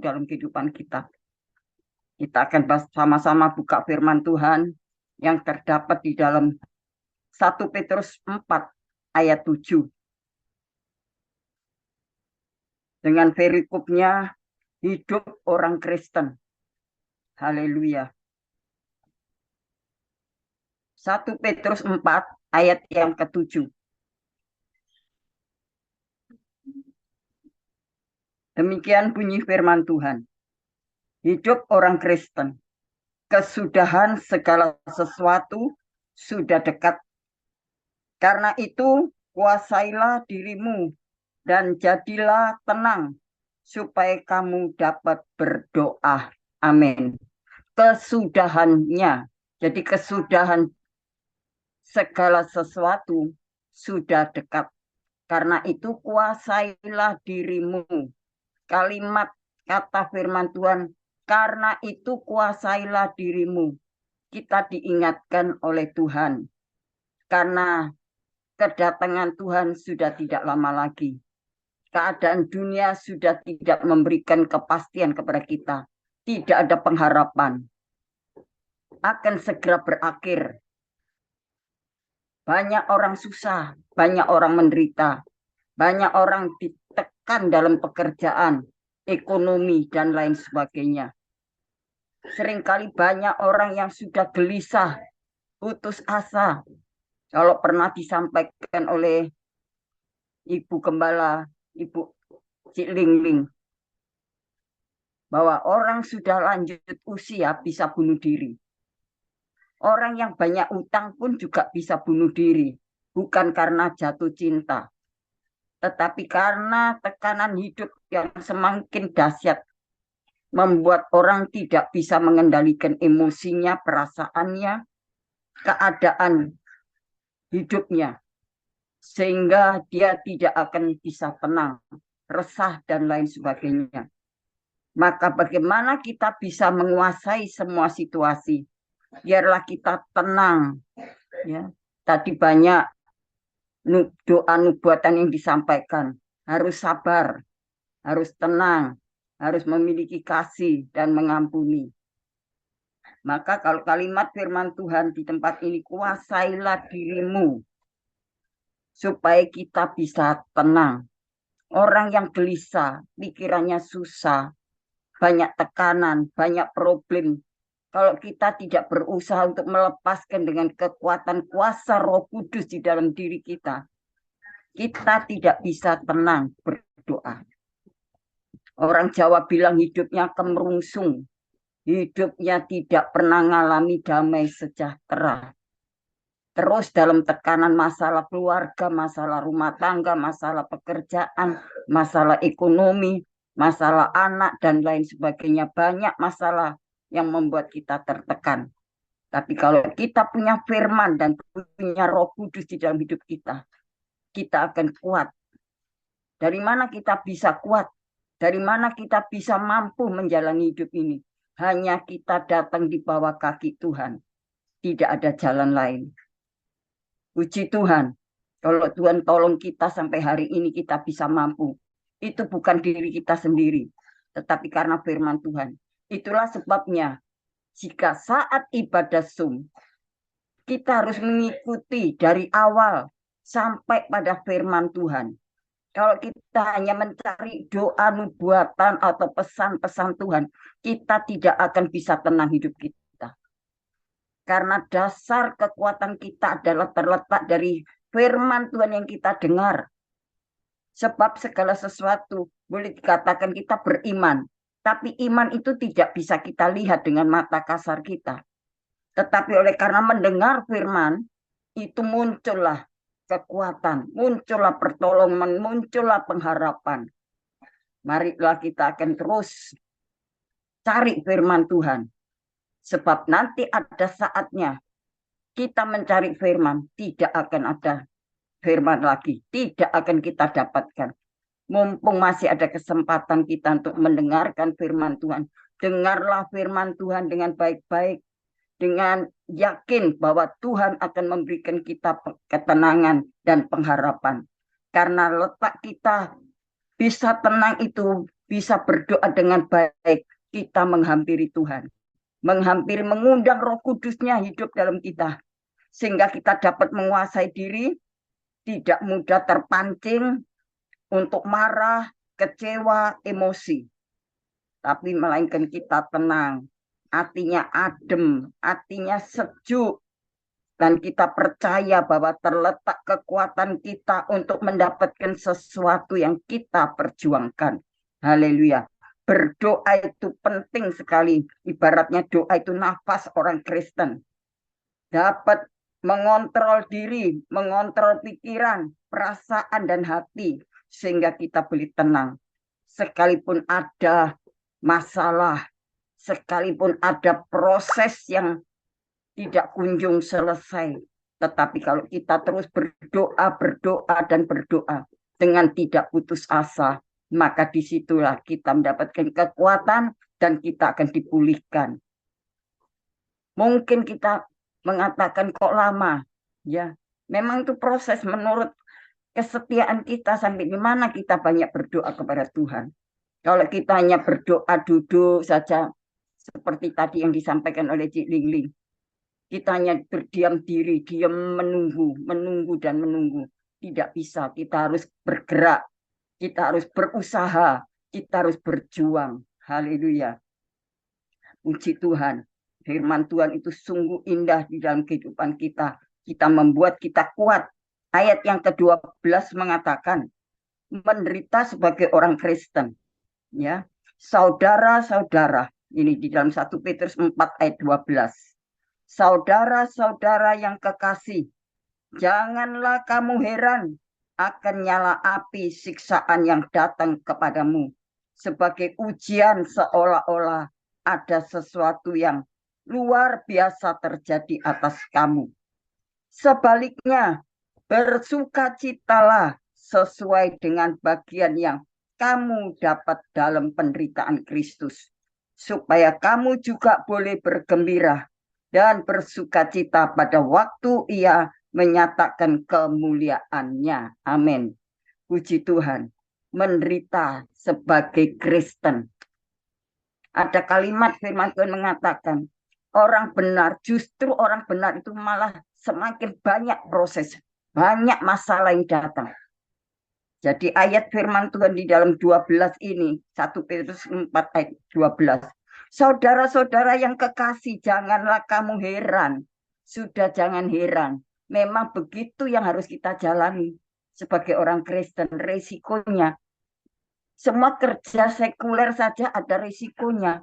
dalam kehidupan kita. Kita akan sama-sama buka firman Tuhan yang terdapat di dalam 1 Petrus 4 ayat 7. Dengan perikopnya hidup orang Kristen. Haleluya. 1 Petrus 4 ayat yang ke-7. Demikian bunyi firman Tuhan. Hidup orang Kristen. Kesudahan segala sesuatu sudah dekat. Karena itu, kuasailah dirimu dan jadilah tenang supaya kamu dapat berdoa. Amin. Kesudahannya. Jadi kesudahan segala sesuatu sudah dekat. Karena itu kuasailah dirimu. Kalimat kata firman Tuhan, karena itu kuasailah dirimu. Kita diingatkan oleh Tuhan. Karena kedatangan Tuhan sudah tidak lama lagi. Keadaan dunia sudah tidak memberikan kepastian kepada kita. Tidak ada pengharapan. Akan segera berakhir. Banyak orang susah, banyak orang menderita, banyak orang ditekan dalam pekerjaan, ekonomi, dan lain sebagainya. Seringkali banyak orang yang sudah gelisah, putus asa. Kalau pernah disampaikan oleh Ibu Gembala, Ibu Cik Lingling, bahwa orang sudah lanjut usia bisa bunuh diri. Orang yang banyak utang pun juga bisa bunuh diri. Bukan karena jatuh cinta, tetapi karena tekanan hidup yang semakin dahsyat membuat orang tidak bisa mengendalikan emosinya, perasaannya, keadaan hidupnya, sehingga dia tidak akan bisa tenang, resah, dan lain sebagainya. Maka bagaimana kita bisa menguasai semua situasi? Biarlah kita tenang. Ya. Tadi banyak doa nubuatan yang disampaikan. Harus sabar, harus tenang, harus memiliki kasih dan mengampuni. Maka kalau kalimat firman Tuhan di tempat ini, kuasailah dirimu supaya kita bisa tenang. Orang yang gelisah, pikirannya susah, banyak tekanan, banyak problem. Kalau kita tidak berusaha untuk melepaskan dengan kekuatan kuasa Roh Kudus di dalam diri kita tidak bisa tenang berdoa. Orang Jawa bilang hidupnya kemerungsung, hidupnya tidak pernah mengalami damai sejahtera. Terus dalam tekanan masalah keluarga, masalah rumah tangga, masalah pekerjaan, masalah ekonomi, masalah anak, dan lain sebagainya. Banyak masalah yang membuat kita tertekan. Tapi kalau kita punya firman dan punya Roh Kudus di dalam hidup kita akan kuat. Dari mana kita bisa kuat? Dari mana kita bisa mampu menjalani hidup ini? Hanya kita datang di bawah kaki Tuhan. Tidak ada jalan lain. Puji Tuhan. Kalau Tuhan tolong kita sampai hari ini kita bisa mampu. Itu bukan diri kita sendiri. Tetapi karena firman Tuhan. Itulah sebabnya jika saat ibadah Zoom, kita harus mengikuti dari awal sampai pada firman Tuhan. Kalau kita hanya mencari doa nubuatan atau pesan-pesan Tuhan, kita tidak akan bisa tenang hidup kita. Karena dasar kekuatan kita adalah terletak dari firman Tuhan yang kita dengar. Sebab segala sesuatu boleh dikatakan kita beriman. Tapi iman itu tidak bisa kita lihat dengan mata kasar kita. Tetapi oleh karena mendengar firman, itu muncullah kekuatan, muncullah pertolongan, muncullah pengharapan. Marilah kita akan terus cari firman Tuhan. Sebab nanti ada saatnya kita mencari firman, tidak akan ada firman lagi. Tidak akan kita dapatkan. Mumpung masih ada kesempatan kita untuk mendengarkan firman Tuhan. Dengarlah firman Tuhan dengan baik-baik. Dengan yakin bahwa Tuhan akan memberikan kita ketenangan dan pengharapan. Karena letak kita bisa tenang itu bisa berdoa dengan baik, kita menghampiri Tuhan. Menghampiri, mengundang Roh Kudusnya hidup dalam kita. Sehingga kita dapat menguasai diri, tidak mudah terpancing untuk marah, kecewa, emosi. Tapi melainkan kita tenang, hatinya adem, hatinya sejuk, dan kita percaya bahwa terletak kekuatan kita untuk mendapatkan sesuatu yang kita perjuangkan. Haleluya. Berdoa itu penting sekali. Ibaratnya doa itu nafas orang Kristen. Dapat mengontrol diri, mengontrol pikiran, perasaan, dan hati. Sehingga kita boleh tenang. Sekalipun ada masalah, sekalipun ada proses yang tidak kunjung selesai. Tetapi kalau kita terus berdoa, berdoa, dan berdoa dengan tidak putus asa, maka disitulah kita mendapatkan kekuatan dan kita akan dipulihkan. Mungkin kita mengatakan kok lama, ya. Memang itu proses menurut kesetiaan kita sampai di mana kita banyak berdoa kepada Tuhan. Kalau kita hanya berdoa duduk saja, seperti tadi yang disampaikan oleh Cik Lingling, kita hanya berdiam diri, diam menunggu, menunggu dan menunggu. Tidak bisa, kita harus bergerak, kita harus berusaha, kita harus berjuang. Haleluya. Puji Tuhan. Firman Tuhan itu sungguh indah di dalam kehidupan kita. Kita membuat kita kuat. Ayat yang ke-12 mengatakan, menderita sebagai orang Kristen. Ya, saudara-saudara, ini di dalam 1 Petrus 4 ayat 12. Saudara-saudara yang kekasih, janganlah kamu heran akan nyala api siksaan yang datang kepadamu sebagai ujian seolah-olah ada sesuatu yang luar biasa terjadi atas kamu. Sebaliknya, bersukacitalah sesuai dengan bagian yang kamu dapat dalam penderitaan Kristus, supaya kamu juga boleh bergembira dan bersukacita pada waktu Ia menyatakan kemuliaannya. Amin. Puji Tuhan. Menderita sebagai Kristen. Ada kalimat firman Tuhan mengatakan, orang benar, justru orang benar itu malah semakin banyak proses, banyak masalah yang datang. Jadi ayat firman Tuhan di dalam 12 ini, 1 Petrus 4 ayat 12. Saudara-saudara yang kekasih, janganlah kamu heran. Sudah jangan heran. Memang begitu yang harus kita jalani sebagai orang Kristen, resikonya. Semua kerja sekuler saja ada risikonya.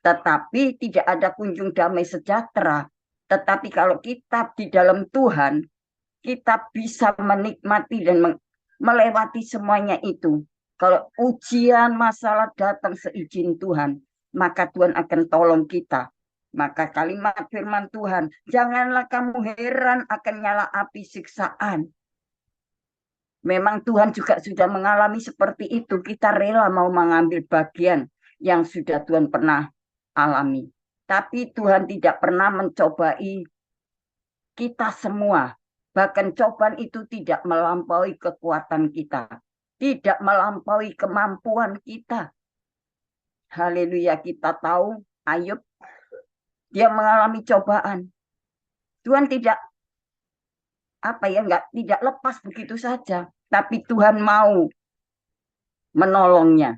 Tetapi tidak ada kunjung damai sejahtera. Tetapi kalau kita di dalam Tuhan, kita bisa menikmati dan melewati semuanya itu. Kalau ujian masalah datang seizin Tuhan, maka Tuhan akan tolong kita. Maka kalimat firman Tuhan, janganlah kamu heran akan nyala api siksaan. Memang Tuhan juga sudah mengalami seperti itu. Kita rela mau mengambil bagian yang sudah Tuhan pernah alami. Tapi Tuhan tidak pernah mencobai kita semua. Bahkan cobaan itu tidak melampaui kekuatan kita. Tidak melampaui kemampuan kita. Haleluya, kita tahu Ayub, dia mengalami cobaan. Tuhan tidak tidak lepas begitu saja. Tapi Tuhan mau menolongnya.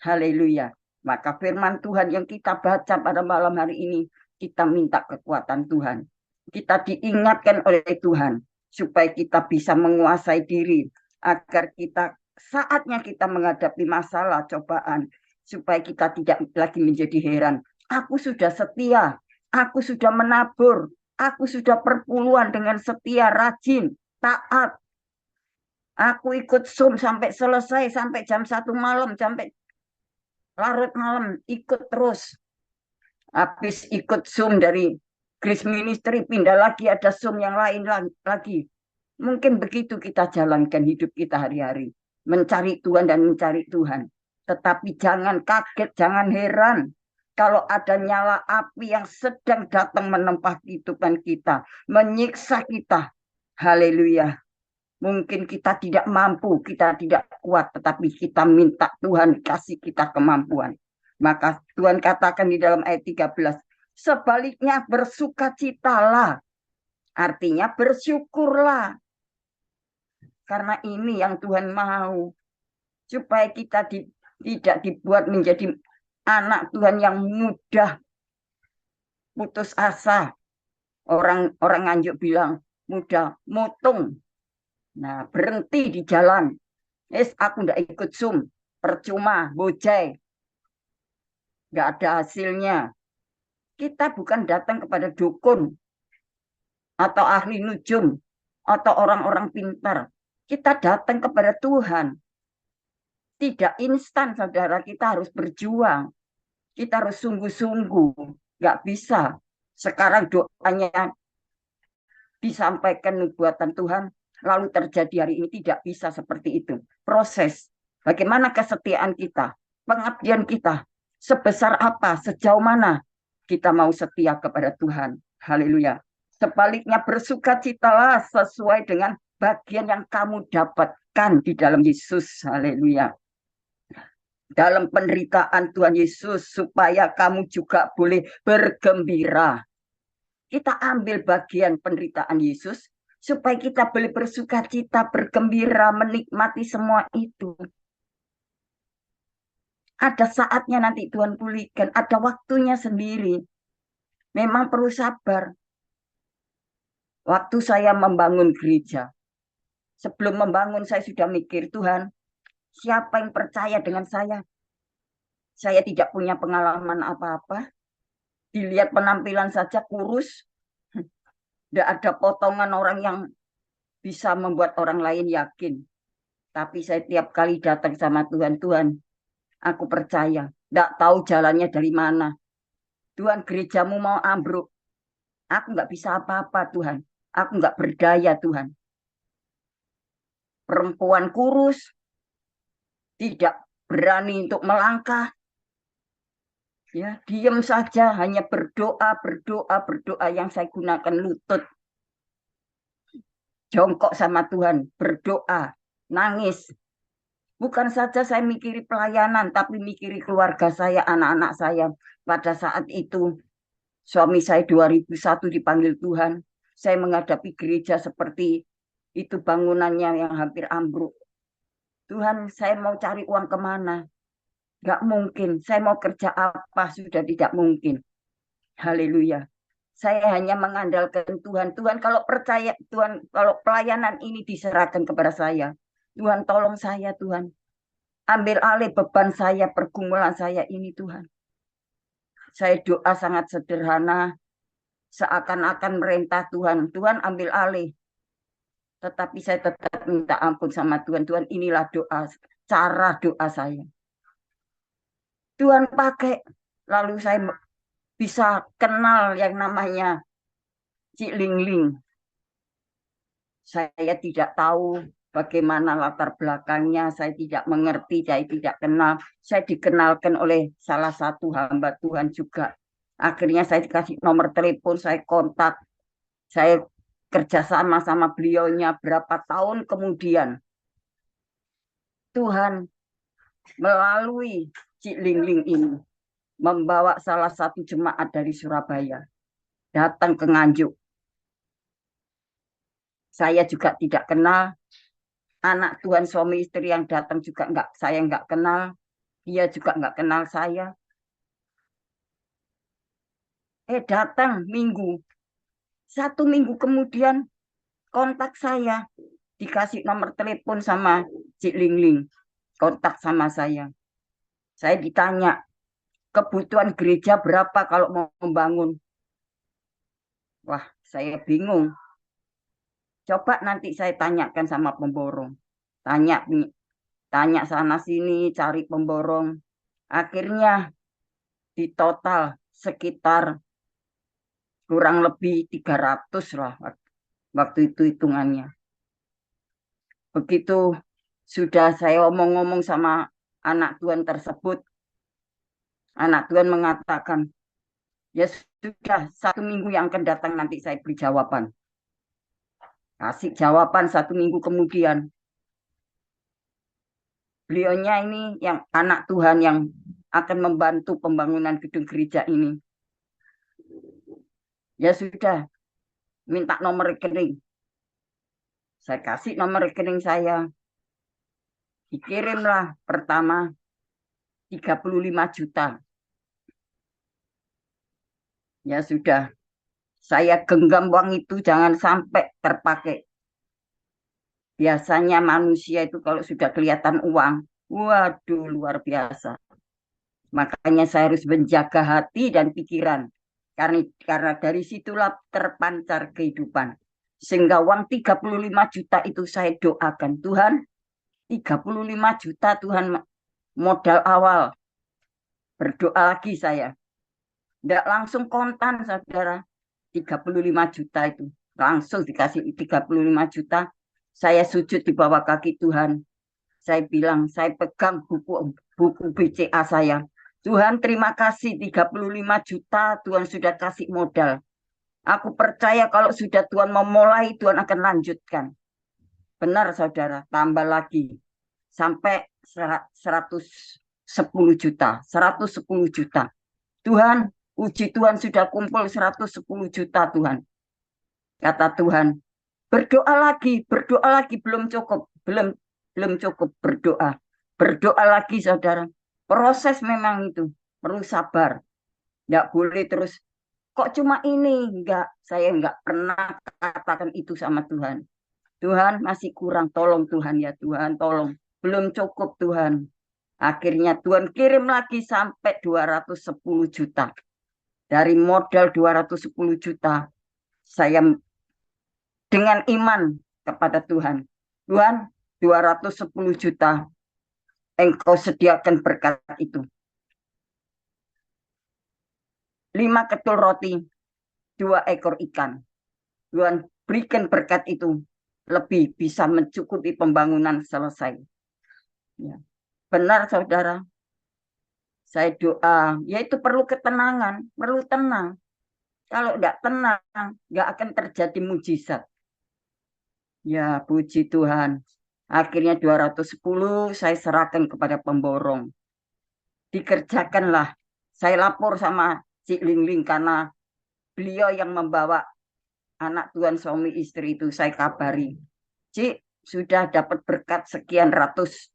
Haleluya. Maka firman Tuhan yang kita baca pada malam hari ini, kita minta kekuatan Tuhan. Kita diingatkan oleh Tuhan supaya kita bisa menguasai diri agar kita saatnya kita menghadapi masalah cobaan supaya kita tidak lagi menjadi heran. Aku sudah setia, aku sudah menabur, aku sudah perpuluhan dengan setia, rajin, taat. Aku ikut Zoom sampai selesai, sampai jam 1 malam, sampai larut malam, ikut terus. Habis ikut Zoom dari Grace Ministry, pindah lagi, ada Zoom yang lain lagi. Mungkin begitu kita jalankan hidup kita hari-hari. Mencari Tuhan dan mencari Tuhan. Tetapi jangan kaget, jangan heran. Kalau ada nyala api yang sedang datang menempa kehidupan kita. Menyiksa kita. Haleluya. Mungkin kita tidak mampu, kita tidak kuat, tetapi kita minta Tuhan kasih kita kemampuan. Maka Tuhan katakan di dalam ayat 13, sebaliknya bersukacitalah. Artinya bersyukurlah. Karena ini yang Tuhan mau. Supaya kita tidak dibuat menjadi anak Tuhan yang mudah putus asa. Orang Nganjuk bilang mudah mutung. Nah, berhenti di jalan. Aku ndak ikut Zoom. Percuma, bojai. Nggak ada hasilnya. Kita bukan datang kepada dukun atau ahli nujum atau orang-orang pintar. Kita datang kepada Tuhan. Tidak instan, saudara. Kita harus berjuang. Kita harus sungguh-sungguh. Nggak bisa. Sekarang doanya disampaikan nubuatan Tuhan, lalu terjadi hari ini. Tidak bisa seperti itu. Proses. Bagaimana kesetiaan kita, pengabdian kita, sebesar apa, sejauh mana kita mau setia kepada Tuhan. Haleluya. Sebaliknya bersukacitalah sesuai dengan bagian yang kamu dapatkan di dalam Yesus. Haleluya. Dalam penderitaan Tuhan Yesus supaya kamu juga boleh bergembira. Kita ambil bagian penderitaan Yesus supaya kita boleh bersukacita, bergembira, menikmati semua itu. Ada saatnya nanti Tuhan pulihkan, ada waktunya sendiri. Memang perlu sabar. Waktu saya membangun gereja, sebelum membangun saya sudah mikir, Tuhan, siapa yang percaya dengan saya? Saya tidak punya pengalaman apa-apa. Dilihat penampilan saja kurus. Tidak ada potongan orang yang bisa membuat orang lain yakin. Tapi saya tiap kali datang sama Tuhan, Tuhan, aku percaya. Tidak tahu jalannya dari mana. Tuhan, gerejamu mau ambruk. Aku nggak bisa apa-apa, Tuhan. Aku nggak berdaya, Tuhan. Perempuan kurus, tidak berani untuk melangkah. Ya, diam saja, hanya berdoa, berdoa, berdoa. Yang saya gunakan lutut. Jongkok sama Tuhan, berdoa, nangis. Bukan saja saya mikiri pelayanan, tapi mikiri keluarga saya, anak-anak saya. Pada saat itu, suami saya 2001 dipanggil Tuhan. Saya menghadapi gereja seperti itu, bangunannya yang hampir ambruk. Tuhan, saya mau cari uang kemana? Gak mungkin. Saya mau kerja apa? Sudah tidak mungkin. Haleluya. Saya hanya mengandalkan Tuhan. Tuhan, kalau percaya, Tuhan, kalau pelayanan ini diserahkan kepada saya, Tuhan, tolong saya, Tuhan. Ambil alih beban saya, pergumulan saya ini, Tuhan. Saya doa sangat sederhana, seakan-akan merintah Tuhan. Tuhan, ambil alih. Tetapi saya tetap minta ampun sama Tuhan. Tuhan, inilah doa, cara doa saya. Tuhan pakai, lalu saya bisa kenal yang namanya Cik Ling Ling. Saya tidak tahu bagaimana latar belakangnya, saya tidak mengerti, saya tidak kenal. Saya dikenalkan oleh salah satu hamba Tuhan juga. Akhirnya saya dikasih nomor telepon, saya kontak. Saya kerjasama sama beliaunya berapa tahun kemudian. Tuhan melalui Cik Ling Ling ini membawa salah satu jemaat dari Surabaya datang ke Nganjuk. Saya juga tidak kenal, anak Tuhan suami istri yang datang juga saya nggak kenal, dia juga nggak kenal saya. Datang minggu, 1 minggu kemudian kontak saya, dikasih nomor telepon sama Cik Ling Ling, kontak sama saya. Saya ditanya, kebutuhan gereja berapa kalau mau membangun? Wah, saya bingung. Coba nanti saya tanyakan sama pemborong. Tanya tanya sana sini, cari pemborong. Akhirnya di total sekitar kurang lebih 300 lah waktu itu hitungannya. Begitu sudah saya omong-ngomong sama anak Tuhan tersebut, anak Tuhan mengatakan, ya sudah 1 minggu yang akan datang nanti saya beri jawaban. Kasih jawaban 1 minggu kemudian. Beliaunya ini yang anak Tuhan yang akan membantu pembangunan gedung gereja ini. Ya sudah, minta nomor rekening. Saya kasih nomor rekening saya. Dikirimlah pertama 35 juta. Ya sudah, saya genggam uang itu jangan sampai terpakai. Biasanya manusia itu kalau sudah kelihatan uang, waduh luar biasa. Makanya saya harus menjaga hati dan pikiran. Karena dari situlah terpancar kehidupan. Sehingga uang 35 juta itu saya doakan. Tuhan, 35 juta Tuhan modal awal. Berdoa lagi saya. Tidak langsung kontan saudara. 35 juta itu. Langsung dikasih 35 juta. Saya sujud di bawah kaki Tuhan. Saya bilang, saya pegang buku BCA saya. Tuhan terima kasih 35 juta Tuhan sudah kasih modal. Aku percaya kalau sudah Tuhan memulai Tuhan akan lanjutkan. Benar saudara, tambah lagi. Sampai 110 juta. 110 juta. Tuhan, puji Tuhan sudah kumpul 110 juta Tuhan. Kata Tuhan, berdoa lagi belum cukup, belum cukup berdoa. Berdoa lagi saudara. Proses memang itu perlu sabar. Enggak boleh terus kok cuma ini, enggak. Saya enggak pernah katakan itu sama Tuhan. Tuhan masih kurang, tolong Tuhan ya Tuhan, tolong. Belum cukup Tuhan. Akhirnya Tuhan kirim lagi sampai 210 juta. Dari modal 210 juta, saya dengan iman kepada Tuhan. Tuhan, 210 juta engkau sediakan berkat itu. 5 ketul roti, 2 ekor ikan. Tuhan berikan berkat itu lebih bisa mencukupi pembangunan selesai. Ya. Benar saudara, saya doa, yaitu perlu ketenangan, perlu tenang. Kalau tidak tenang, nggak akan terjadi mujizat. Ya, puji Tuhan. Akhirnya 210 saya serahkan kepada pemborong. Dikerjakanlah. Saya lapor sama Cik Lingling karena beliau yang membawa anak Tuhan suami istri itu. Saya kabari. Cik, sudah dapat berkat sekian ratus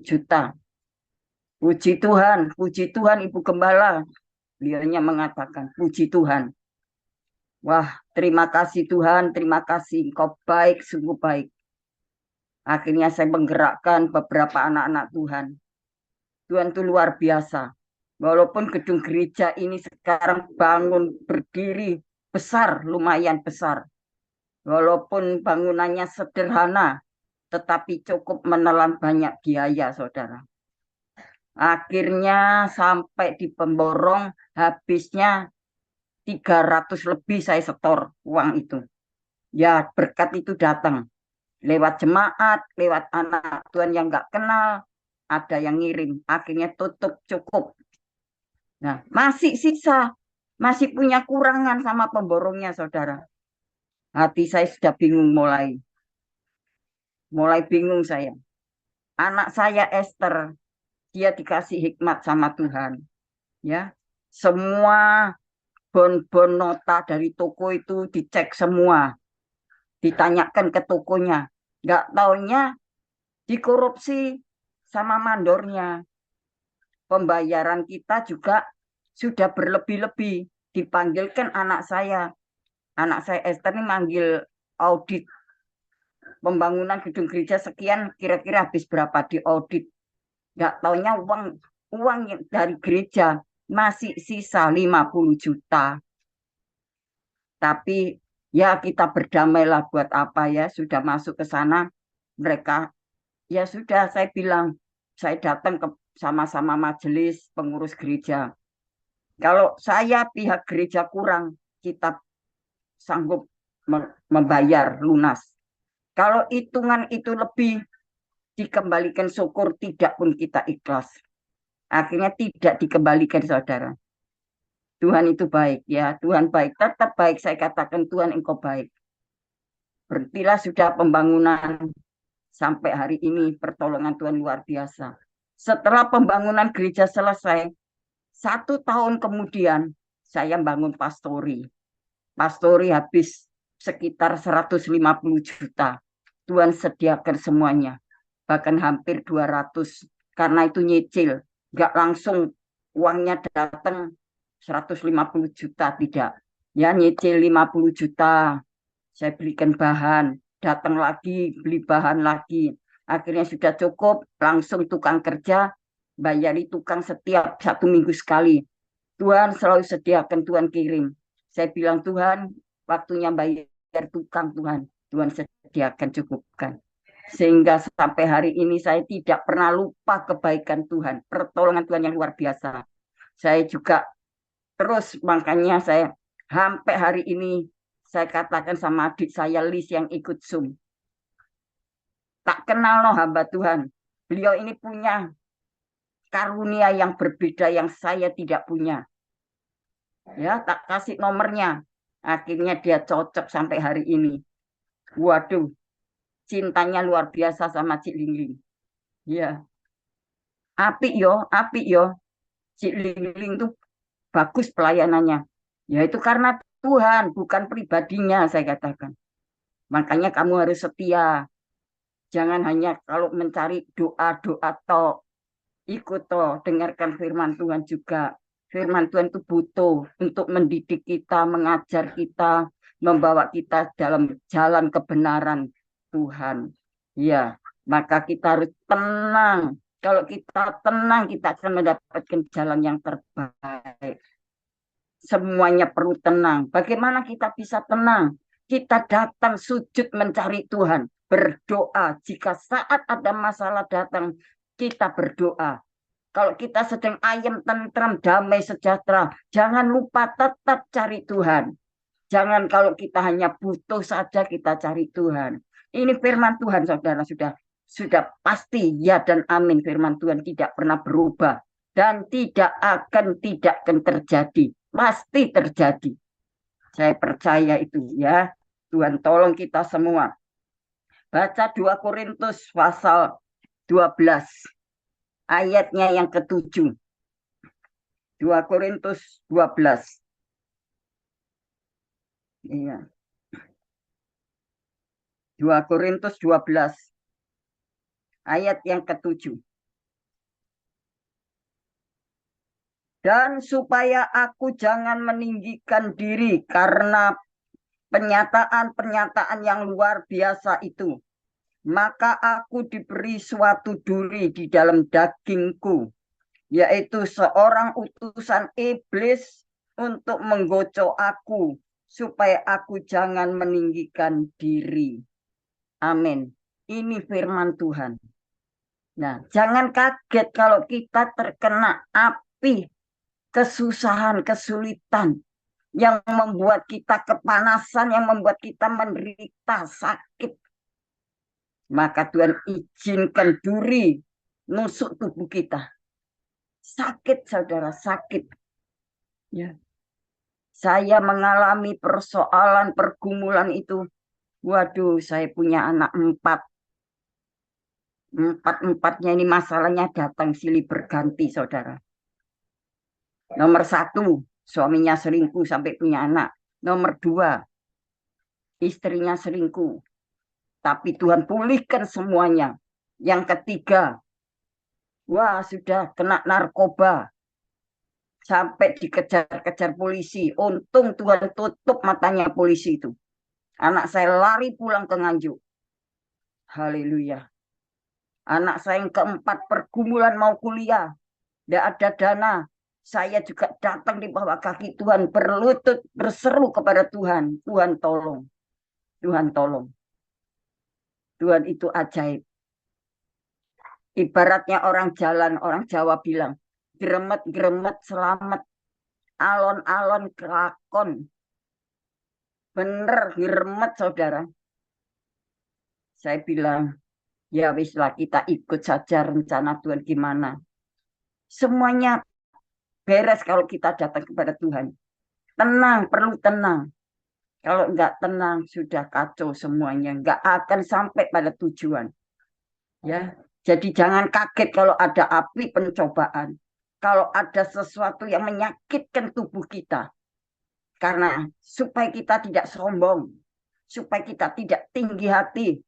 juta. Puji Tuhan Ibu Gembala. Beliaunya mengatakan, puji Tuhan. Wah, terima kasih Tuhan, terima kasih. Engkau baik, sungguh baik. Akhirnya saya menggerakkan beberapa anak-anak Tuhan. Tuhan itu luar biasa. Walaupun gedung gereja ini sekarang bangun berdiri besar, lumayan besar. Walaupun bangunannya sederhana, tetapi cukup menelan banyak biaya, saudara. Akhirnya sampai di pemborong, habisnya 300 lebih saya setor uang itu. Ya berkat itu datang. Lewat jemaat, lewat anak Tuhan yang nggak kenal, ada yang ngirim. Akhirnya tutup cukup. Nah, masih sisa, masih punya kurangan sama pemborongnya, saudara. Hati saya sudah bingung mulai bingung saya. Anak saya Esther, dia dikasih hikmat sama Tuhan. Ya, semua bon-bon nota dari toko itu dicek semua, ditanyakan ke tokonya. Nggak taunya dikorupsi sama mandornya. Pembayaran kita juga sudah berlebih-lebih. Dipanggilkan anak saya. Anak saya Esther ini manggil audit pembangunan gedung gereja sekian, kira-kira habis berapa di audit. Nggak taunya uang dari gereja masih sisa 50 juta. Tapi ya kita berdamailah buat apa ya, sudah masuk ke sana. Mereka, ya sudah saya bilang, saya datang ke sama-sama majelis pengurus gereja. Kalau saya pihak gereja kurang, kita sanggup membayar lunas. Kalau hitungan itu lebih, dikembalikan syukur, tidak pun kita ikhlas. Akhirnya tidak dikembalikan saudara. Tuhan itu baik ya, Tuhan baik, tetap baik. Saya katakan Tuhan engkau baik. Berhentilah sudah pembangunan. Sampai hari ini pertolongan Tuhan luar biasa. Setelah pembangunan gereja selesai, 1 tahun kemudian saya bangun pastori. Pastori habis sekitar 150 juta. Tuhan sediakan semuanya. Bahkan hampir 200. Karena itu nyicil. Nggak langsung uangnya datang 150 juta, tidak. Ya nyicil 50 juta. Saya belikan bahan, datang lagi, beli bahan lagi. Akhirnya sudah cukup, langsung tukang kerja, bayari tukang setiap 1 minggu sekali. Tuhan selalu sediakan, Tuhan kirim. Saya bilang, Tuhan, waktunya bayar tukang, Tuhan. Tuhan sediakan, cukupkan. Sehingga sampai hari ini saya tidak pernah lupa kebaikan Tuhan. Pertolongan Tuhan yang luar biasa. Saya juga terus, makanya saya sampai hari ini saya katakan sama adik saya Lis yang ikut Zoom. Tak kenal loh hamba Tuhan. Beliau ini punya karunia yang berbeda yang saya tidak punya. Ya, tak kasih nomornya. Akhirnya dia cocok sampai hari ini. Waduh, cintanya luar biasa sama Cik Lingling. Ya, apik yo. Cik Lingling tuh bagus pelayanannya. Ya itu karena Tuhan, bukan pribadinya saya katakan. Makanya kamu harus setia. Jangan hanya kalau mencari doa-doa toh, ikut toh, dengarkan firman Tuhan juga. Firman Tuhan itu butuh untuk mendidik kita, mengajar kita, membawa kita dalam jalan kebenaran Tuhan. Ya, maka kita harus tenang. Kalau kita tenang, kita akan mendapatkan jalan yang terbaik. Semuanya perlu tenang. Bagaimana kita bisa tenang? Kita datang sujud mencari Tuhan, berdoa. Jika saat ada masalah datang, kita berdoa. Kalau kita sedang ayam, tentram, damai, sejahtera, jangan lupa tetap cari Tuhan. Jangan kalau kita hanya butuh saja kita cari Tuhan. Ini firman Tuhan, saudara, sudah pasti ya dan amin. Firman Tuhan tidak pernah berubah dan tidak akan terjadi. Pasti terjadi. Saya percaya itu ya. Tuhan tolong kita semua. Baca 2 Korintus pasal 12. Ayatnya yang ke-7. 2 Korintus 12. Iya. 2 Korintus 12. Ayat yang ke-7. Dan supaya aku jangan meninggikan diri karena pernyataan-pernyataan yang luar biasa itu, maka aku diberi suatu duri di dalam dagingku, yaitu seorang utusan iblis untuk menggocok aku, supaya aku jangan meninggikan diri. Amin. Ini firman Tuhan. Nah, jangan kaget kalau kita terkena api, kesusahan, kesulitan yang membuat kita kepanasan, yang membuat kita menderita sakit. Maka Tuhan izinkan duri nusuk tubuh kita. Sakit, saudara, sakit. Ya. Saya mengalami persoalan, pergumulan itu. Waduh, saya punya anak 4. Empat-empatnya ini masalahnya datang silih berganti, saudara. Nomor 1, suaminya selingkuh sampai punya anak. Nomor 2, istrinya selingkuh. Tapi Tuhan pulihkan semuanya. Yang ketiga, wah sudah kena narkoba. Sampai dikejar-kejar polisi. Untung Tuhan tutup matanya polisi itu. Anak saya lari pulang ke Nganjuk. Haleluya. Anak saya yang keempat pergumulan mau kuliah. Tidak ada dana. Saya juga datang di bawah kaki Tuhan. Berlutut, berseru kepada Tuhan. Tuhan tolong. Tuhan tolong. Tuhan itu ajaib. Ibaratnya orang jalan, orang Jawa bilang, gremet-gremet selamat, alon-alon kelakon. Bener, gremet saudara. Saya bilang, ya wislah kita ikut saja rencana Tuhan gimana. Semuanya beres kalau kita datang kepada Tuhan. Tenang, perlu tenang. Kalau nggak tenang, sudah kacau semuanya. Nggak akan sampai pada tujuan. Ya, jadi jangan kaget kalau ada api pencobaan. Kalau ada sesuatu yang menyakitkan tubuh kita. Karena supaya kita tidak sombong. Supaya kita tidak tinggi hati.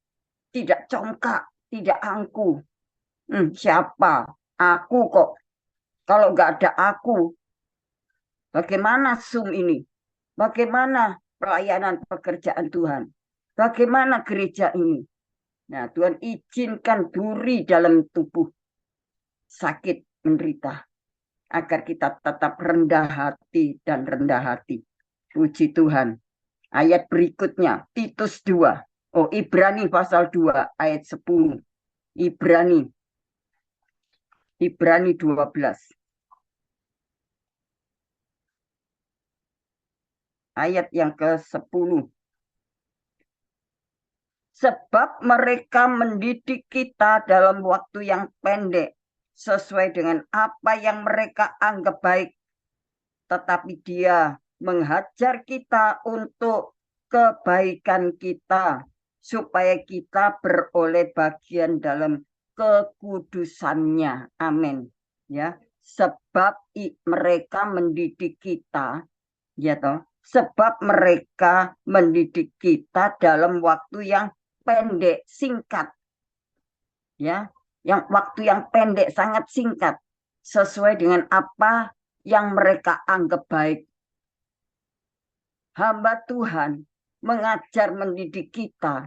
Tidak congkak. Tidak angku. Siapa? Aku kok. Kalau nggak ada aku, bagaimana Zoom ini? Bagaimana pelayanan pekerjaan Tuhan? Bagaimana gereja ini? Nah, Tuhan izinkan duri dalam tubuh sakit menderita agar kita tetap rendah hati dan rendah hati. Puji Tuhan. Ayat berikutnya, Titus 2. Oh, Ibrani pasal 2 ayat 10. Ibrani. Ibrani 12. Ayat yang ke-10. Sebab mereka mendidik kita dalam waktu yang pendek sesuai dengan apa yang mereka anggap baik. Tetapi dia menghajar kita untuk kebaikan kita supaya kita beroleh bagian dalam kekudusannya. Amin. Ya, sebab mereka mendidik kita, ya toh. Sebab mereka mendidik kita dalam waktu yang pendek, singkat. Ya, yang waktu yang pendek sangat singkat sesuai dengan apa yang mereka anggap baik. Hamba Tuhan mengajar mendidik kita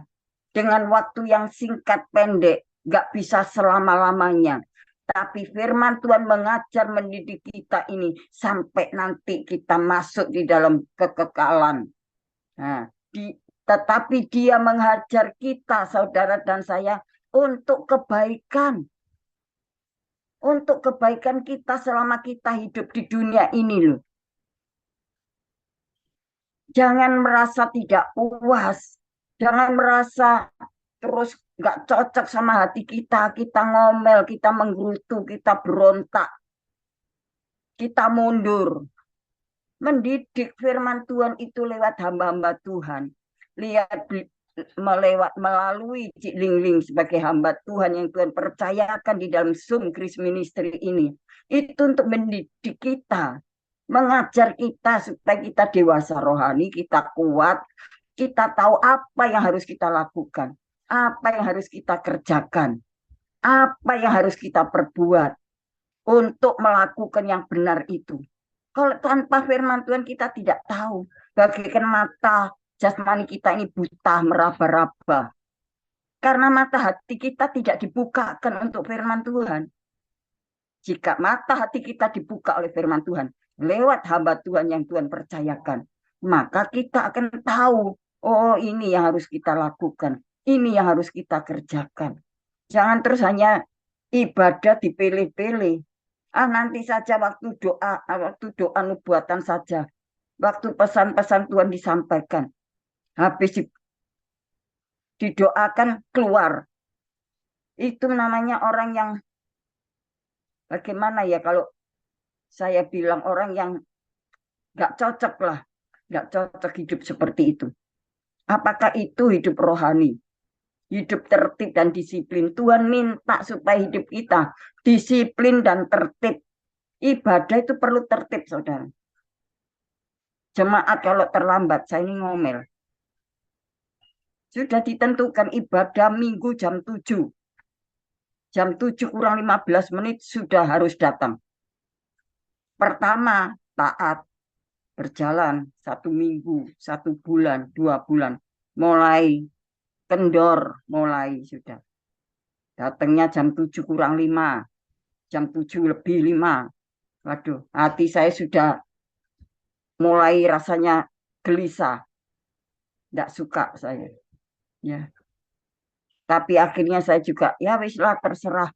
dengan waktu yang singkat pendek, gak bisa selama-lamanya. Tapi firman Tuhan mengajar mendidik kita ini sampai nanti kita masuk di dalam kekekalan. Nah, tetapi dia menghajar kita, saudara dan saya, untuk kebaikan. Untuk kebaikan kita selama kita hidup di dunia ini loh. Jangan merasa tidak puas. Jangan merasa terus nggak cocok sama hati kita. Kita ngomel, kita menggerutu, kita berontak. Kita mundur. Mendidik firman Tuhan itu lewat hamba-hamba Tuhan. Lihat melalui Cik Ling sebagai hamba Tuhan yang Tuhan percayakan di dalam Zoom Grace Ministry ini. Itu untuk mendidik kita. Mengajar kita supaya kita dewasa rohani, kita kuat, kita tahu apa yang harus kita lakukan, apa yang harus kita kerjakan, apa yang harus kita perbuat untuk melakukan yang benar itu. Kalau tanpa firman Tuhan kita tidak tahu, bagaikan mata jasmani kita ini buta meraba-raba. Karena mata hati kita tidak dibukakan untuk firman Tuhan. Jika mata hati kita dibuka oleh firman Tuhan, lewat hamba Tuhan yang Tuhan percayakan, maka kita akan tahu, oh ini yang harus kita lakukan, ini yang harus kita kerjakan. Jangan terus hanya ibadah dipilih-pilih. Nanti saja waktu doa nubuatan saja, waktu pesan-pesan Tuhan disampaikan, habis didoakan keluar. Itu namanya orang yang bagaimana ya kalau saya bilang orang yang nggak cocok lah, nggak cocok hidup seperti itu. Apakah itu hidup rohani? Hidup tertib dan disiplin. Tuhan minta supaya hidup kita disiplin dan tertib. Ibadah itu perlu tertib, saudara. Jemaat kalau terlambat, saya ini ngomel. Sudah ditentukan ibadah minggu jam 7. Jam 7 kurang 15 menit sudah harus datang. Pertama, taat. Berjalan 1 minggu, 1 bulan, 2 bulan. Mulai kendor, mulai sudah. Datangnya jam 7 kurang 5. Jam 7 lebih 5. Waduh, hati saya sudah mulai rasanya gelisah. Tidak suka saya. Ya. Tapi akhirnya saya juga, ya wislah terserah.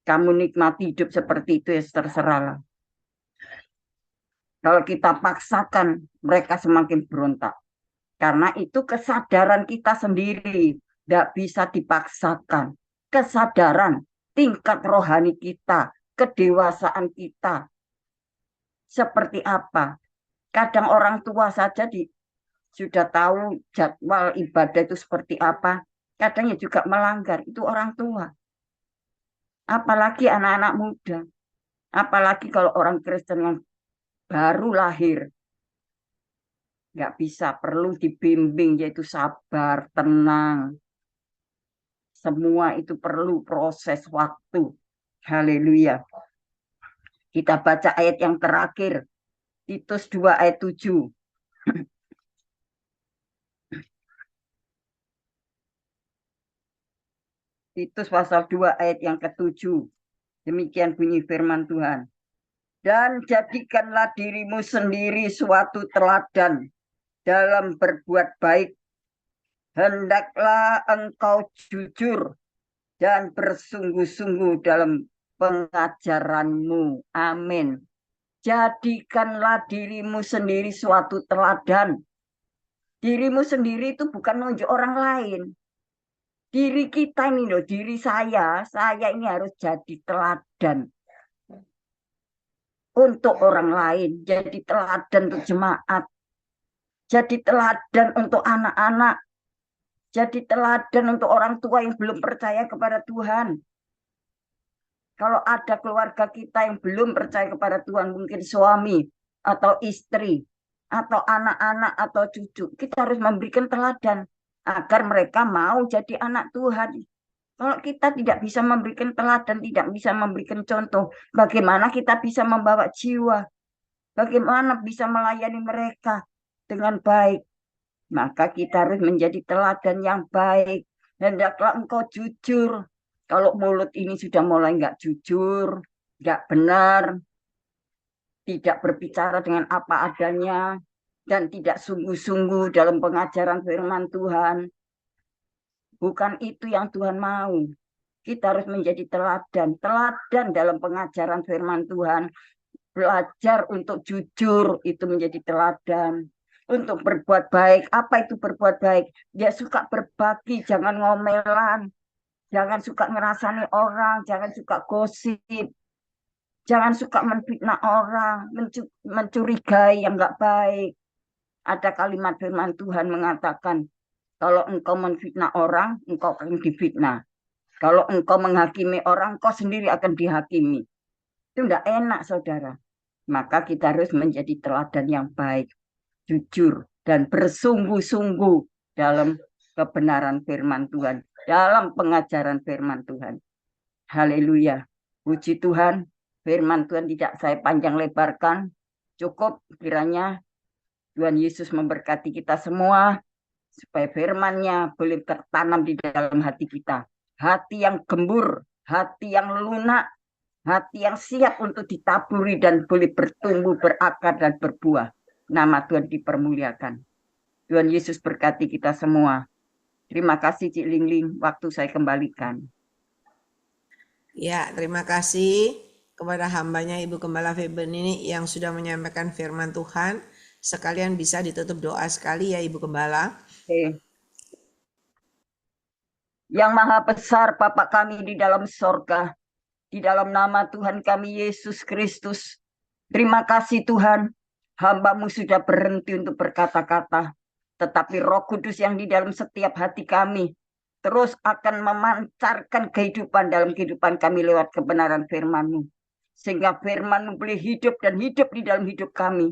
Kamu nikmati hidup seperti itu ya terserah lah. Kalau kita paksakan, mereka semakin berontak. Karena itu kesadaran kita sendiri. Tidak bisa dipaksakan. Kesadaran, tingkat rohani kita, kedewasaan kita. Seperti apa? Kadang orang tua saja sudah tahu jadwal ibadah itu seperti apa, kadangnya juga melanggar. Itu orang tua. Apalagi anak-anak muda. Apalagi kalau orang Kristen yang baru lahir. Nggak bisa, perlu dibimbing, yaitu sabar, tenang. Semua itu perlu proses waktu. Haleluya. Kita baca ayat yang terakhir. Titus 2 ayat 7. Titus pasal 2 ayat yang ke-7. Demikian bunyi firman Tuhan. Dan jadikanlah dirimu sendiri suatu teladan dalam berbuat baik. Hendaklah engkau jujur dan bersungguh-sungguh dalam pengajaranmu. Amin. Jadikanlah dirimu sendiri suatu teladan. Dirimu sendiri itu bukan menunjuk orang lain. Diri kita ini loh, diri saya ini harus jadi teladan untuk orang lain, jadi teladan untuk jemaat, jadi teladan untuk anak-anak, jadi teladan untuk orang tua yang belum percaya kepada Tuhan. Kalau ada keluarga kita yang belum percaya kepada Tuhan, mungkin suami atau istri, atau anak-anak atau cucu, kita harus memberikan teladan agar mereka mau jadi anak Tuhan. Kalau kita tidak bisa memberikan teladan, tidak bisa memberikan contoh, bagaimana kita bisa membawa jiwa, bagaimana bisa melayani mereka dengan baik. Maka kita harus menjadi teladan yang baik. Hendaklah engkau jujur. Kalau mulut ini sudah mulai nggak jujur, nggak benar, tidak berbicara dengan apa adanya, dan tidak sungguh-sungguh dalam pengajaran firman Tuhan, bukan itu yang Tuhan mau. Kita harus menjadi teladan, teladan dalam pengajaran firman Tuhan. Belajar untuk jujur itu menjadi teladan. Untuk berbuat baik, apa itu berbuat baik? Dia suka berbagi, jangan ngomelan. Jangan suka ngerasani orang, jangan suka gosip. Jangan suka menfitnah orang, mencurigai yang nggak baik. Ada kalimat firman Tuhan mengatakan, kalau engkau menfitnah orang, engkau akan difitnah. Kalau engkau menghakimi orang, engkau sendiri akan dihakimi. Itu enggak enak, saudara. Maka kita harus menjadi teladan yang baik, jujur, dan bersungguh-sungguh dalam kebenaran firman Tuhan, dalam pengajaran firman Tuhan. Haleluya. Puji Tuhan, firman Tuhan tidak saya panjang lebarkan. Cukup kiranya Tuhan Yesus memberkati kita semua, supaya firman-Nya boleh tertanam di dalam hati kita. Hati yang gembur, hati yang lunak, hati yang siap untuk ditaburi dan boleh bertumbuh, berakar, dan berbuah. Nama Tuhan dipermuliakan. Tuhan Yesus berkati kita semua. Terima kasih Cik Lingling, waktu saya kembalikan. Ya, terima kasih kepada hambanya Ibu Gembala Feben ini yang sudah menyampaikan firman Tuhan. Sekalian bisa ditutup doa sekali ya Ibu Gembala. Oke. Yang maha besar Bapa kami di dalam sorga, di dalam nama Tuhan kami Yesus Kristus. Terima kasih Tuhan, hamba-Mu sudah berhenti untuk berkata-kata, tetapi Roh Kudus yang di dalam setiap hati kami terus akan memancarkan kehidupan dalam kehidupan kami lewat kebenaran firman-Mu. Sehingga firman-Mu boleh hidup dan hidup di dalam hidup kami,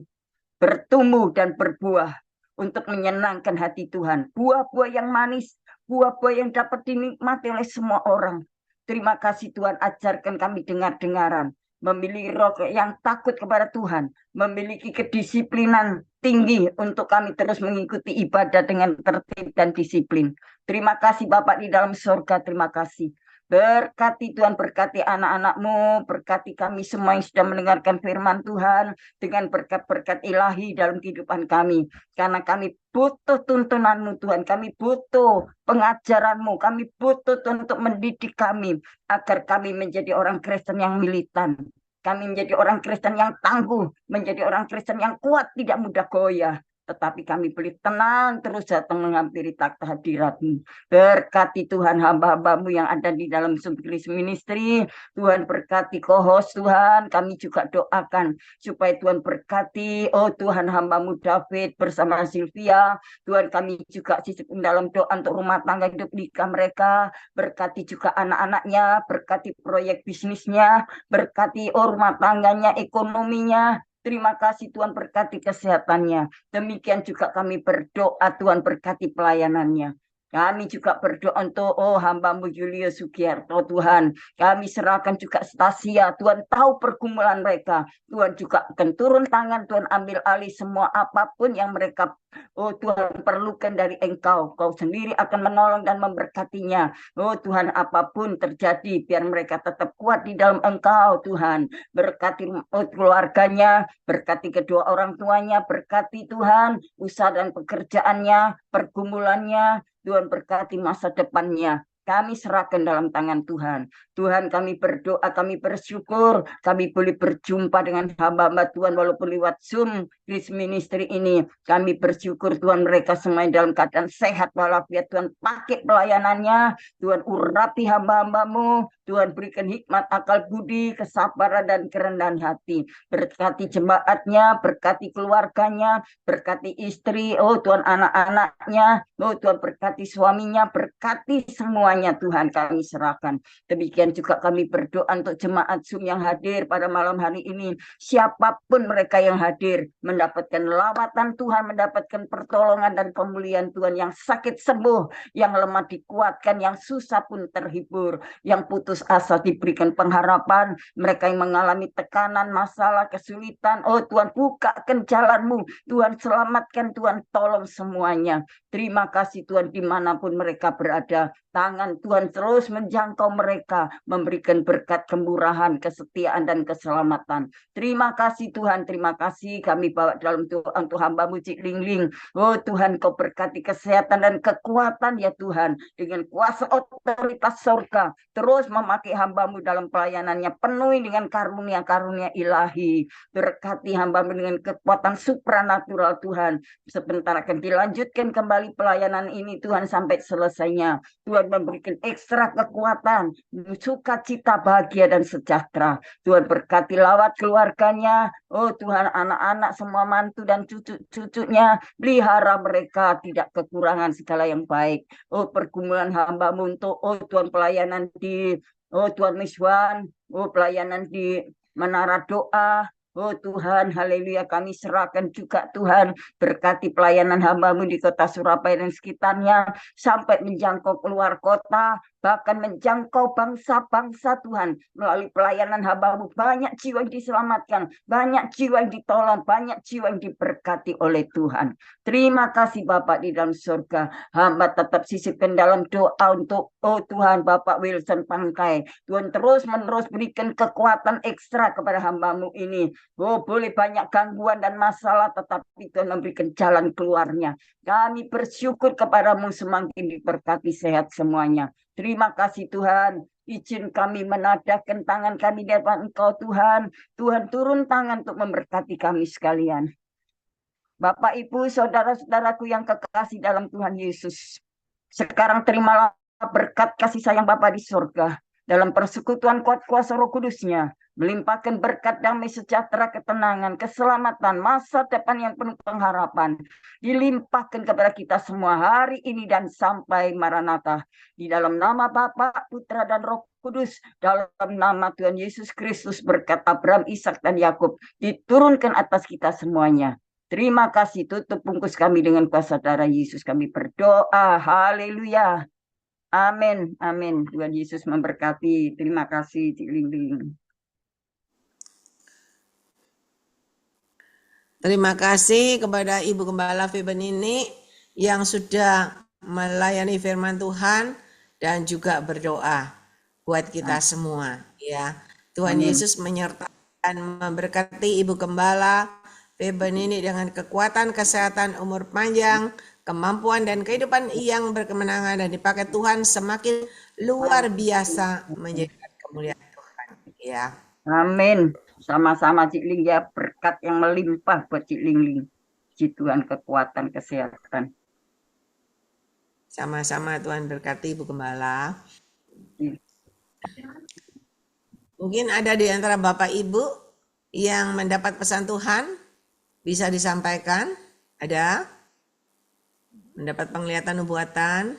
bertumbuh dan berbuah untuk menyenangkan hati Tuhan. Buah-buah yang manis, buah-buah yang dapat dinikmati oleh semua orang. Terima kasih Tuhan, ajarkan kami dengar-dengaran, memiliki roh yang takut kepada Tuhan, memiliki kedisiplinan tinggi untuk kami terus mengikuti ibadah dengan tertib dan disiplin. Terima kasih Bapak di dalam surga, terima kasih. Berkati Tuhan, berkati anak-anak-Mu, berkati kami semua yang sudah mendengarkan firman Tuhan dengan berkat-berkat ilahi dalam kehidupan kami. Karena kami butuh tuntunan-Mu Tuhan, kami butuh pengajaran-Mu, kami butuh Tuhan untuk mendidik kami agar kami menjadi orang Kristen yang militan. Kami menjadi orang Kristen yang tangguh, menjadi orang Kristen yang kuat, tidak mudah goyah. tetapi kami boleh tenang terus datang menghampiri takhta hadirat-Mu. Berkati Tuhan hamba-hamba-Mu yang ada di dalam Sumkris Ministry. Tuhan berkati co-host Tuhan. Kami juga doakan supaya Tuhan berkati, oh Tuhan hamba-Mu David bersama Sylvia. Tuhan kami juga sisipkan dalam doa untuk rumah tangga hidup nikah mereka. Berkati juga anak-anaknya, berkati proyek bisnisnya, berkati oh rumah tangganya, ekonominya. Terima kasih Tuhan berkati kesehatannya. Demikian juga kami berdoa Tuhan berkati pelayanannya. Kami juga berdoa untuk hamba-Mu Julius Sugiarto Tuhan. Kami serahkan juga Stasia. Tuhan tahu pergumulan mereka. Tuhan juga akan turun tangan. Tuhan ambil alih semua apapun yang mereka Tuhan perlukan dari Engkau. Kau sendiri akan menolong dan memberkatinya. Oh Tuhan apapun terjadi biar mereka tetap kuat di dalam Engkau Tuhan. Berkati keluarganya, berkati kedua orang tuanya, berkati Tuhan usaha dan pekerjaannya, pergumulannya, Tuhan berkati masa depannya. Kami serahkan dalam tangan Tuhan. Tuhan kami berdoa, kami bersyukur, kami boleh berjumpa dengan hamba-hamba Tuhan walaupun lewat Zoom Grace Ministry ini. Kami bersyukur Tuhan mereka semua dalam keadaan sehat walafiat. Tuhan pakai pelayanannya, Tuhan urapi hamba-hamba-Mu, Tuhan berikan hikmat, akal budi, kesabaran dan kerendahan hati. Berkati jemaatnya, berkati keluarganya, berkati istri, oh Tuhan anak-anaknya, oh Tuhan berkati suaminya, berkati semuanya Tuhan kami serahkan. Demikian juga kami berdoa untuk jemaat Zoom yang hadir pada malam hari ini. Siapapun mereka yang hadir, mendapatkan lawatan Tuhan, mendapatkan pertolongan dan pemulihan Tuhan, yang sakit sembuh, yang lemah dikuatkan, yang susah pun terhibur, yang putus asa diberikan pengharapan, mereka yang mengalami tekanan, masalah, kesulitan, oh Tuhan bukakan jalan-Mu, Tuhan selamatkan, Tuhan tolong semuanya. Terima kasih Tuhan dimanapun mereka berada. Tangan Tuhan terus menjangkau mereka, memberikan berkat kemurahan, kesetiaan, dan keselamatan. Terima kasih Tuhan, terima kasih kami bawa dalam doa untuk hamba-Mu Cik Ling. Oh Tuhan, Kau berkati kesehatan dan kekuatan ya Tuhan, dengan kuasa otoritas surga, terus memakai hamba-Mu dalam pelayanannya, penuhi dengan karunia-karunia ilahi. Berkati hamba-Mu dengan kekuatan supranatural Tuhan. Sebentar akan dilanjutkan kembali pelayanan ini Tuhan sampai selesainya. Tuhan memberikan ekstra kekuatan, sukacita, bahagia, dan sejahtera. Tuhan berkati lawat keluarganya, oh Tuhan anak-anak, semua mantu dan cucu-cucunya, pelihara mereka tidak kekurangan segala yang baik. Oh pergumulan hamba-Mu untuk, oh Tuhan pelayanan di, oh Tuhan Miswan, oh pelayanan di Menara Doa, oh Tuhan, haleluya, kami serahkan juga Tuhan, berkati pelayanan hamba-Mu di kota Surabaya dan sekitarnya, sampai menjangkau keluar kota, bahkan menjangkau bangsa-bangsa Tuhan. Melalui pelayanan hamba-Mu, banyak jiwa yang diselamatkan, banyak jiwa yang ditolong, banyak jiwa yang diberkati oleh Tuhan. Terima kasih Bapak di dalam surga. Hamba tetap sisipkan dalam doa untuk, oh Tuhan, Bapak Wilson Pangkai. Tuhan terus-menerus berikan kekuatan ekstra kepada hamba-Mu ini. Oh, boleh banyak gangguan dan masalah, tetapi Tuhan memberikan jalan keluarnya. Kami bersyukur kepada-Mu, semakin diberkati sehat semuanya. Terima kasih Tuhan. Izin kami menadahkan tangan kami di depan Engkau Tuhan. Tuhan turun tangan untuk memberkati kami sekalian. Bapak, Ibu, saudara-saudaraku yang kekasih dalam Tuhan Yesus. Sekarang terimalah berkat kasih sayang Bapa di surga. Dalam persekutuan kuat kuasa Roh Kudus-Nya, melimpahkan berkat damai sejahtera, ketenangan, keselamatan, masa depan yang penuh pengharapan, dilimpahkan kepada kita semua hari ini dan sampai Maranatha. Di dalam nama Bapa, Putra, dan Roh Kudus, dalam nama Tuhan Yesus Kristus, berkat Abraham, Ishak, dan Yakub diturunkan atas kita semuanya. Terima kasih, tutup bungkus kami dengan kuasa darah Yesus. Kami berdoa, haleluya. Amin, amin. Tuhan Yesus memberkati. Terima kasih, Cik Ling. Terima kasih kepada Ibu Gembala Feben ini yang sudah melayani firman Tuhan dan juga berdoa buat kita semua ya. Tuhan Amin. Yesus menyertai dan memberkati Ibu Gembala Feben ini dengan kekuatan, kesehatan, umur panjang, kemampuan dan kehidupan yang berkemenangan, dan dipakai Tuhan semakin luar biasa menjadikan kemuliaan Tuhan ya. Amin. Sama-sama Cik Ling ya, berkat yang melimpah buat Cik Ling. puji Tuhan, kekuatan, kesehatan. Sama-sama, Tuhan berkati Ibu Gembala. Iya. Mungkin ada di antara Bapak Ibu yang mendapat pesan Tuhan, bisa disampaikan. Ada? Mendapat penglihatan nubuatan?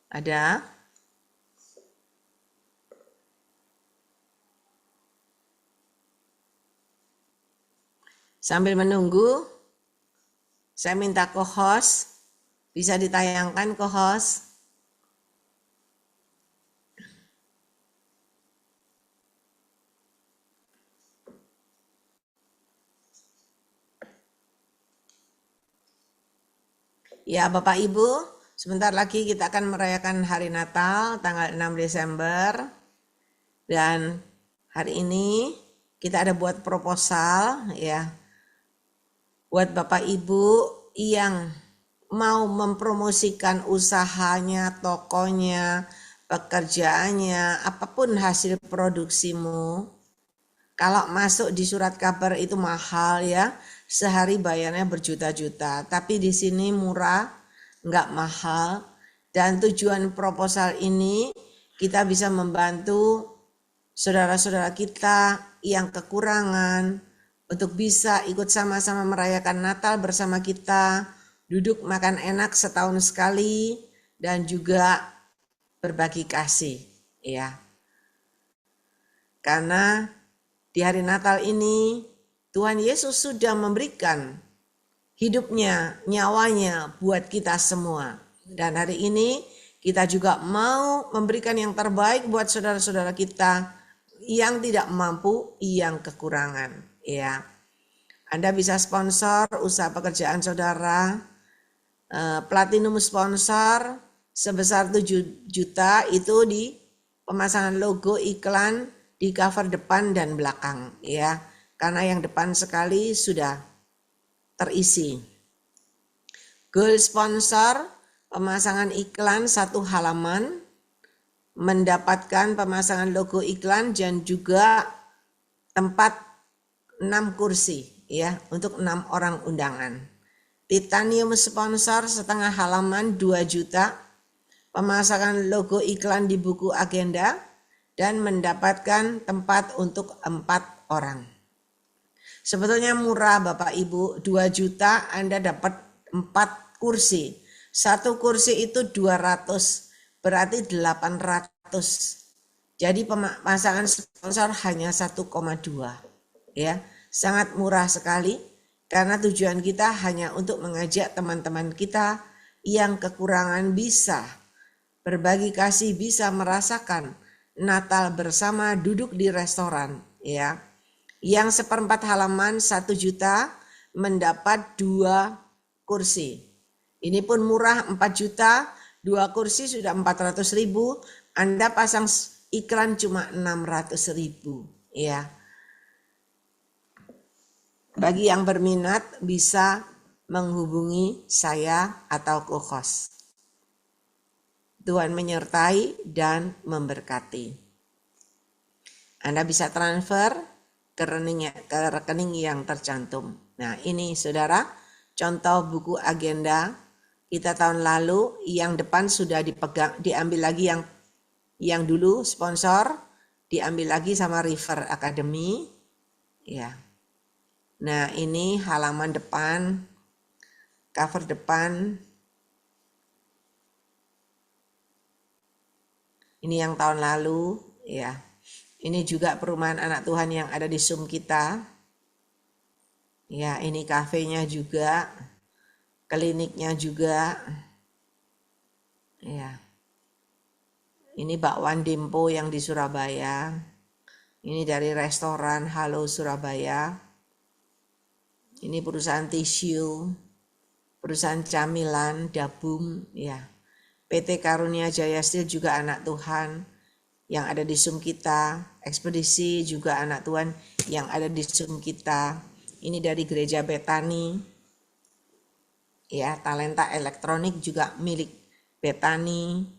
Ada? Sambil menunggu, saya minta co-host, bisa ditayangkan co-host. Ya Bapak Ibu, sebentar lagi kita akan merayakan hari Natal tanggal 6 Desember. Dan hari ini kita ada buat proposal ya. Buat Bapak Ibu yang mau mempromosikan usahanya, tokonya, pekerjaannya, apapun hasil produksimu. Kalau masuk di surat kabar itu mahal ya, sehari bayarnya berjuta-juta. Tapi di sini murah, nggak mahal. Dan tujuan proposal ini kita bisa membantu saudara-saudara kita yang kekurangan untuk bisa ikut sama-sama merayakan Natal bersama kita, duduk makan enak setahun sekali, dan juga berbagi kasih, ya. Karena di hari Natal ini Tuhan Yesus sudah memberikan hidupnya, nyawanya buat kita semua. Dan hari ini kita juga mau memberikan yang terbaik buat saudara-saudara kita yang tidak mampu, yang kekurangan. Ya, Anda bisa sponsor usaha pekerjaan saudara, platinum sponsor sebesar 7 juta itu di pemasangan logo iklan di cover depan dan belakang ya, karena yang depan sekali sudah terisi. Gold sponsor pemasangan iklan 1 halaman, mendapatkan pemasangan logo iklan dan juga tempat 6 kursi ya untuk 6 orang undangan. Titanium sponsor setengah halaman 2 juta, pemasangan logo iklan di buku agenda dan mendapatkan tempat untuk 4 orang. Sebetulnya murah Bapak Ibu, 2 juta Anda dapat 4 kursi. 1 kursi itu 200, berarti 800. Jadi pemasangan sponsor hanya 1,2. Ya, sangat murah sekali karena tujuan kita hanya untuk mengajak teman-teman kita yang kekurangan bisa berbagi kasih, bisa merasakan Natal bersama duduk di restoran ya. Yang 1/4 halaman 1 juta mendapat 2 kursi. Ini pun murah 4 juta, 2 kursi sudah 400.000, Anda pasang iklan cuma 600.000 ya. Bagi yang berminat bisa menghubungi saya atau co-host. Tuhan menyertai dan memberkati. Anda bisa transfer ke rekening yang tercantum. Nah ini saudara, contoh buku agenda kita tahun lalu, yang depan sudah diambil lagi yang dulu sponsor, diambil lagi sama River Academy. Ya. Nah ini halaman depan, cover depan. Ini yang tahun lalu ya. Ini juga perumahan anak Tuhan yang ada di Zoom kita. Ya ini kafenya juga, kliniknya juga. Ya. Ini bakwan Dempo yang di Surabaya. Ini dari restoran Halo Surabaya. Ini perusahaan tisu, perusahaan camilan, Dabum, ya. PT Karunia Jaya Steel juga anak Tuhan yang ada di Zoom kita. Ekspedisi juga anak Tuhan yang ada di Zoom kita. Ini dari Gereja Betani. Ya, talenta elektronik juga milik Betani.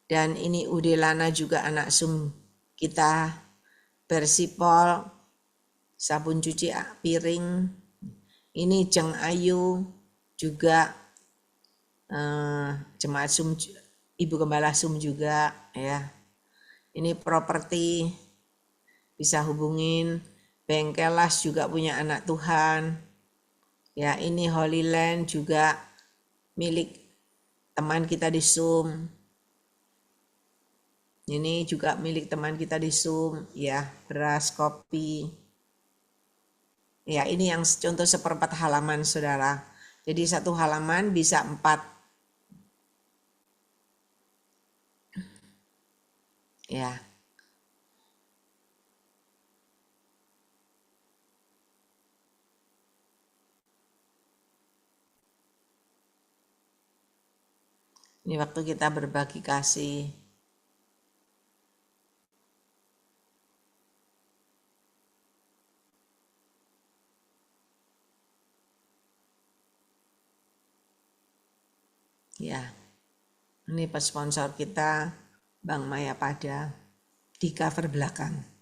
Dan ini Udelana juga anak Zoom kita. Persipol sabun cuci piring. Ini Jeng Ayu juga jemaat Sum, Ibu Gembala Sum juga ya. Ini properti bisa hubungin. Bengkelas juga punya anak Tuhan. Ya, ini Holy Land juga milik teman kita di Sum. Ini juga milik teman kita di Sum, ya, beras, kopi. Ya, ini yang contoh 1/4 halaman, saudara. Jadi satu halaman bisa 4. Ya. Ini waktu kita berbagi kasih. Ya. Ini sponsor kita, Bank Mayapada, di cover belakang.